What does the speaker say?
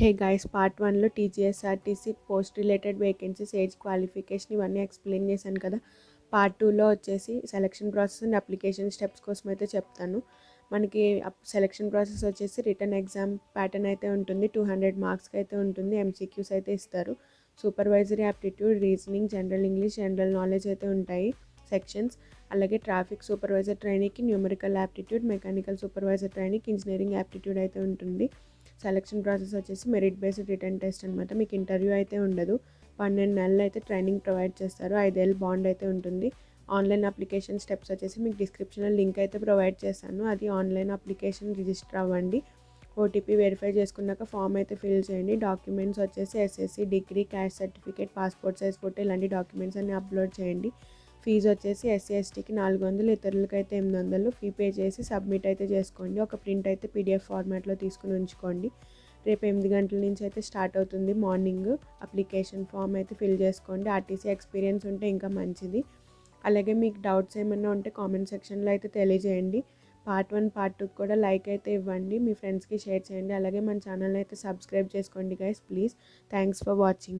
హే guys, part 1లో TGSRTC post related vacancies, age, qualification ఇవన్నీ explain చేశాను కదా. పార్ట్ 2లో వచ్చేసి selection process and application steps కోసం అయితే చెప్తాను. మనకి సెలక్షన్ ప్రాసెస్ వచ్చేసి రిటర్న్ ఎగ్జామ్ ప్యాటర్న్ అయితే ఉంటుంది. 200 మార్క్స్కి అయితే ఉంటుంది. ఎంసీక్యూస్ అయితే ఇస్తారు. Supervisory aptitude, reasoning, general English, general knowledge అయితే ఉంటాయి సెక్షన్స్. అలాగే ట్రాఫిక్ సూపర్వైజర్ ట్రైనీకి న్యూమరికల్ యాప్టిట్యూడ్, మెకానికల్ సూపర్వైజర్ ట్రైనీకి ఇంజనీరింగ్ యాప్టిట్యూడ్ అయితే ఉంటుంది. సెలక్షన్ ప్రాసెస్ వచ్చేసి మెరిట్ బేస్డ్ రిటర్న్ టెస్ట్ అనమాట. మీకు ఇంటర్వ్యూ అయితే ఉండదు. 12 నెలలు అయితే ట్రైనింగ్ ప్రొవైడ్ చేస్తారు. 5 ఏళ్ళు బాండ్ అయితే ఉంటుంది. ఆన్లైన్ అప్లికేషన్ స్టెప్స్ వచ్చేసి మీకు డిస్క్రిప్షన్లో లింక్ అయితే ప్రొవైడ్ చేస్తాను. అది ఆన్లైన్ అప్లికేషన్ రిజిస్టర్ అవ్వండి. ఓటీపీ వెరిఫై చేసుకున్నాక ఫామ్ అయితే ఫిల్ చేయండి. డాక్యుమెంట్స్ వచ్చేసి SSC, degree, caste certificate, passport size photo ఇలాంటి డాక్యుమెంట్స్ అన్ని అప్లోడ్ చేయండి. ఫీజు వచ్చేసి ఎస్సీ ఎస్టీకి 400, ఇతరులకి అయితే 800. ఫీ పే చేసి సబ్మిట్ అయితే చేసుకోండి. ఒక ప్రింట్ అయితే పీడిఎఫ్ ఫార్మాట్లో తీసుకుని ఉంచుకోండి. రేపు 8 గంటల నుంచి అయితే స్టార్ట్ అవుతుంది మార్నింగ్. అప్లికేషన్ ఫామ్ అయితే ఫిల్ చేసుకోండి. ఆర్టీసీ ఎక్స్పీరియన్స్ ఉంటే ఇంకా మంచిది. అలాగే మీకు డౌట్స్ ఏమైనా ఉంటే కామెంట్ సెక్షన్లో అయితే తెలియజేయండి. పార్ట్ 1, పార్ట్ 2 కూడా లైక్ అయితే ఇవ్వండి. మీ ఫ్రెండ్స్కి షేర్ చేయండి. అలాగే మన ఛానల్ అయితే సబ్స్క్రైబ్ చేసుకోండి guys, please. Thanks for watching.